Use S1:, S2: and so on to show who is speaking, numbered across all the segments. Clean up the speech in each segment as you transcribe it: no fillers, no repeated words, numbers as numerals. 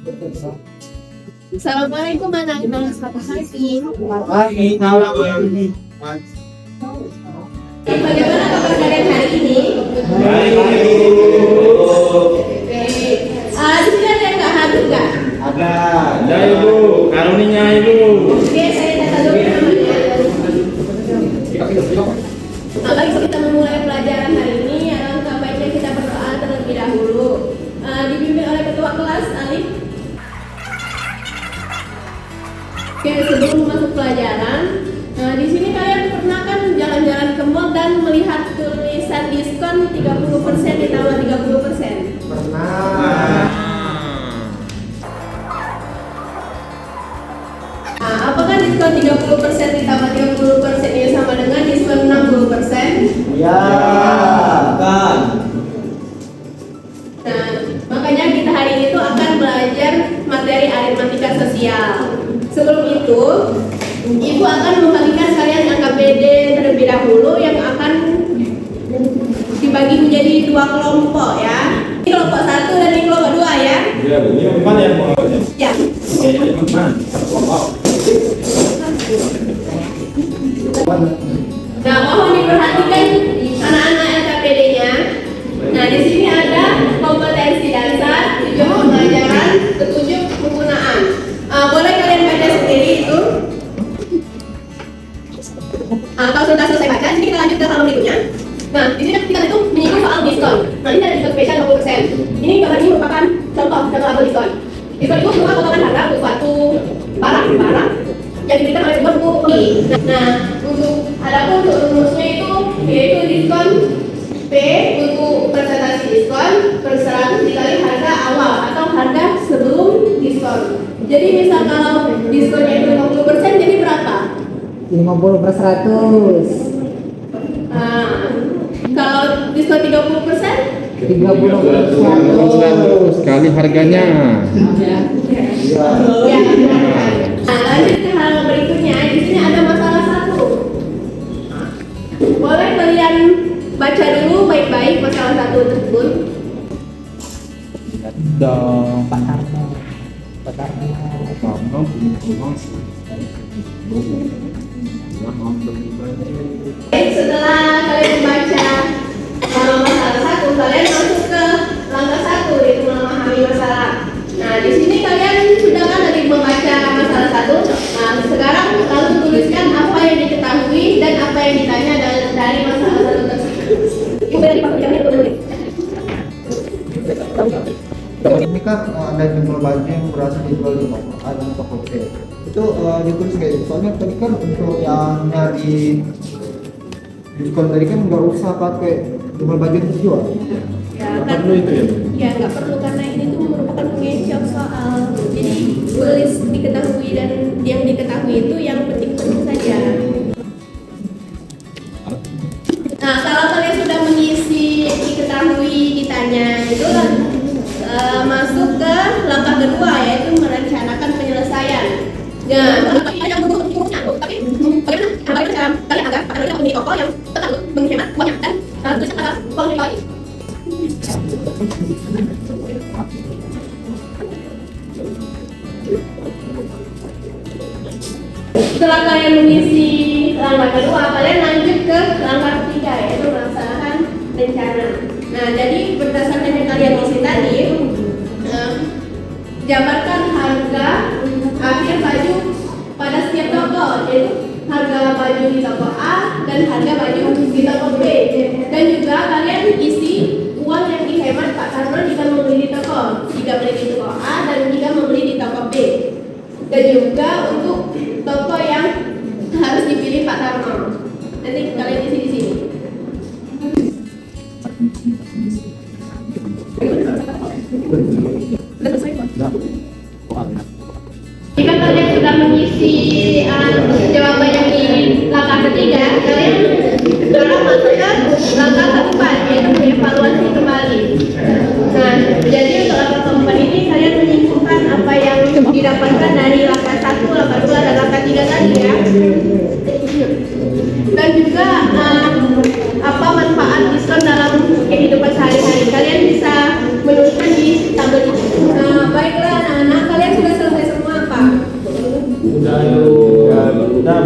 S1: Assalamualaikum anak-anak, selamat pagi. Bagaimana kabar kalian hari ini? Di sini ada yang nggak hadir nggak?
S2: Ada ibu, karuninya ibu.
S1: Oke, saya tata dulu namanya. Mari kita memulai pelajaran hari ini. Alangkah baiknya kita berdoa terlebih dahulu. Dipimpin oleh ketua kelas Alif. Oke, sebelum masuk pelajaran, di sini kalian pernah kan jalan-jalan ke mall dan melihat tulisan diskon 30% ditambah 30%?
S2: Pernah.
S1: Apakah diskon 30% ditambah 30% ini sama dengan diskon 60%?
S2: Ya, kan.
S1: Nah, makanya kita hari ini tuh akan belajar materi aritmatika sosial. Sebelum itu, Ibu akan membagikan kalian angka PD terlebih dahulu yang akan dibagi menjadi dua kelompok ya. Ini kelompok 1 dan ini kelompok 2 ya.
S2: Ya, ini mana yang mau?
S1: Ya. Nah, mohon diperhatikan anak-anak LKPD-nya. Nah, di sini ada kompetensi dasar, tujuan pengajaran, petunjuk penggunaan. Boleh kalian baca sendiri itu. Kalau sudah selesai baca, jadi kita lanjut ke halaman berikutnya. Nah, di sini kita itu menyinggung soal diskon. Nah, ini ada diskon spesial 20%. Ini gambar ini merupakan contoh apel diskon. Diskon itu merupakan potongan harga untuk suatu barang yang diberikan oleh sebuah pembeli. Nah, untuk rumusnya itu yaitu diskon P untuk presentasi diskon per 100 dikali harga awal atau harga sebelum diskon. Jadi misal kalau diskonnya itu 50% jadi berapa?
S3: 50/100.
S1: Kalau diskon 30%?
S3: 30/100
S2: sekali harganya.
S1: Ya. Nah, lanjut ke hal berikutnya. Di sini ada masalah 1. Boleh kalian baca dulu baik-baik masalah 1 tersebut. Setelah kalian membaca masalah 1, kalian masuk ke langkah 1 yaitu memahami masalah. Nah, di sini kalian sudah kan tadi membaca masalah 1. Nah, sekarang lalu tuliskan apa yang diketahui dan apa yang ditanya dari masalah 1 tersebut. Ibu dari pekerjaannya menulis.
S4: Ini kan ada jumlah baju yang berasal dijual di toko A dan toko B. Itu ditulis kayak gitu. Soalnya tadi kan untuk yang nyari diskon tadi kan nggak usah pakai jumlah baju yang terjual.
S1: Ya, perlu itu ya? Ya, nggak perlu karena ini tuh merupakan pengecoh soal. Jadi tulis diketahui dan yang diketahui itu yang penting-penting saja. Nah, kalau kalian sudah mengisi diketahui ditanya itu masuk ke langkah kedua yaitu merencanakan penyelesaian. Nah, tapi ada urusnya, tapi bagaimana cara kalian agar para pemilik toko yang tetap menghemat uangnya dan tulisan agar uang yang baik. Setelah kalian mengisi langkah kedua, kalian lanjut ke langkah ketiga yaitu melaksanakan rencana. Nah, jadi berdasarkan yang kalian isi tadi, jabarkan harga akhir baju pada setiap toko, yaitu harga baju di toko A dan harga baju di toko B. Dan juga kalian isi uang yang dihemat Pak Karno jika membeli di toko, jika beli di toko A dan jika membeli di toko B. Dan juga untuk toko yang harus dipilih Pak Karno. Nanti kalian isi di sini. Jika kalian sudah mengisi jawaban yang di langkah ketiga, kalian sekarang masuk ke langkah keempat yaitu mengevaluasi kembali. Nah, jadi untuk langkah keempat ini kalian menyimpulkan apa yang didapatkan dari langkah 1, langkah 2, dan langkah 3 tadi ya. Dan juga apa manfaat diskon dalam kehidupan sehari-hari. Kalian bisa menuliskan di tabel itu. Nah,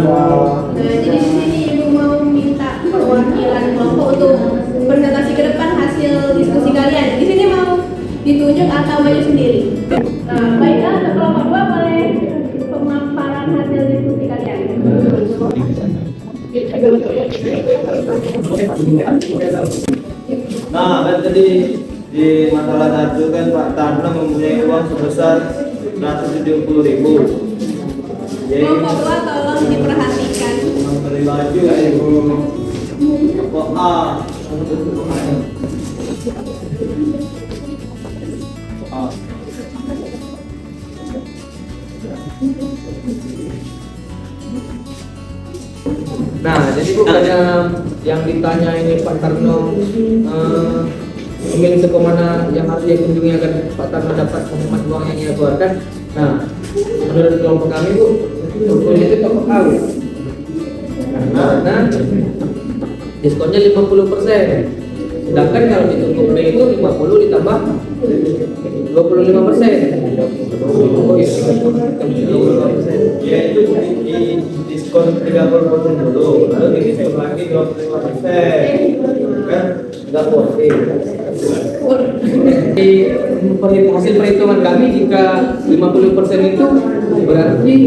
S1: jadi di sini Ibu mau minta perwakilan kelompok untuk presentasi ke depan hasil diskusi kalian. Di sini mau ditunjuk atau maju sendiri? Baiklah, untuk kelompok 2 boleh pemaparan hasil diskusi kalian.
S2: Nah, kan tadi di masalah satu kan Pak Tarno mempunyai uang sebesar 170.000. Jadi
S1: Kelompok 2 tolong diperhatikan.
S2: beli baju ya Ibu. Kok A. A.
S3: Nah, jadi bukannya yang ditanya ini Pak Tarno memilih kemana yang harus dia kunjungi agar Pak Tarno dapat menghemat uang yang ia keluarkan. Nah, menurut kelompok kami Bu, tokonya itu toko A. Bu. Karena diskonnya 50%. Sedangkan kalau di toko B itu 50 ditambah 25%. Oh iya, 25%.
S2: Ya itu di diskon 30% dulu, lalu di diskon lagi 25%. Kan nggak worth it.
S3: Di hasil perhitungan kami jika 50% itu berarti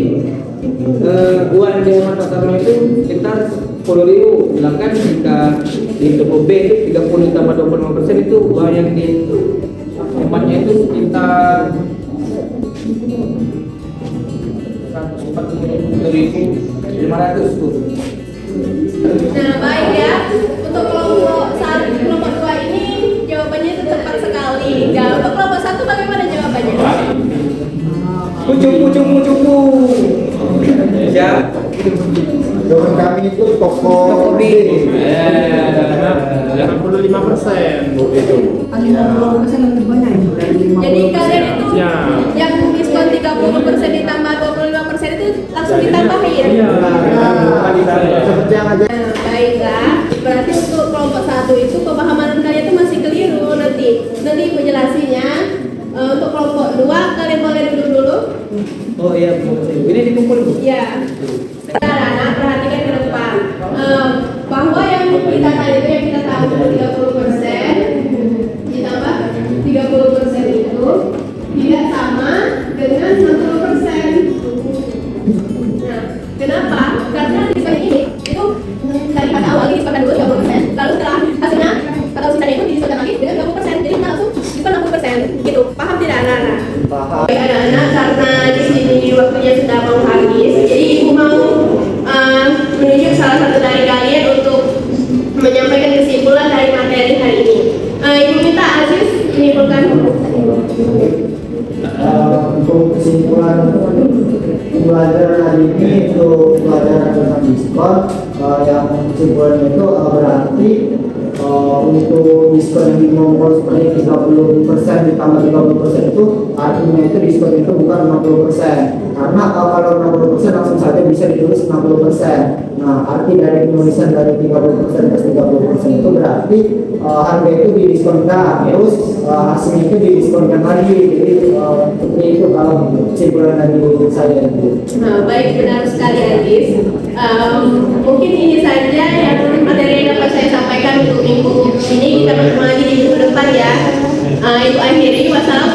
S3: uang yang dihemat Pak Tarno itu sekitar 10.000. Sedangkan jika di toko B itu 30 ditambah 25% itu uang yang dihematnya itu sekitar 140.500 tuh.
S1: Nah, baik ya. Untuk kelompok 2 ini jawabannya itu tepat sekali. Nah, untuk kelompok 1 bagaimana jawabannya?
S3: Cucu. Ya.
S4: Jawaban kami itu toko B.
S2: 85% Bu itu.
S1: Jadi kalian itu
S2: Ya.
S1: yang diskon 30% ditambah 25% itu langsung ditambahin.
S4: Seperti yang aja.
S1: Nah, baiklah. Berarti untuk kelompok 1 itu pemahaman kalian itu masih keliru nanti. Nanti Ibu jelasinya. Untuk kelompok 2 kalian boleh duduk dulu.
S3: Oh iya, ini dikumpul Bu.
S1: Ya. Anak-anak perhatikan ke depan. Bahwa yang kita tadi itu yang kita tahu 30% ditambah 30% itu tidak sama dengan 60%. Nah, kenapa? Karena diskon ini itu dari pada awal diskonkan dulu 30%, lalu setelah hasilnya atau sisanya itu diskonkan lagi dengan 20%. Jadi kita langsung diskon 60%. Gitu. Paham tidak anak-anak?
S4: Paham.
S1: Baik anak-anak, karena di sini waktunya sudah mau habis, jadi Ibu mau menunjuk salah satu dari kalian untuk menyampaikan kesimpulan dari materi hari ini. Ibu minta Aziz menyimpulkan.
S4: Untuk kesimpulan pelajaran hari ini itu pelajaran tentang diskon, yang kesimpulannya itu berarti untuk diskon yang dimongkol seperti 30% ditambah 30% itu artinya itu diskon itu bukan 60%. Karena kalau 60% langsung saja bisa ditulis 60%. Nah, arti dari penulisan dari 30% plus 30% itu berarti harga itu didiskonkan, terus hasilnya itu didiskonkan lagi. Jadi seperti itu kalau kesimpulan dari saya itu.
S1: Nah, baik, benar sekali Aziz. Mungkin ini saja yang materi yang dapat saya sampaikan untuk minggu ini. Kita bertemu lagi di minggu depan ya. Ibu akhiri. Wassalamualaikum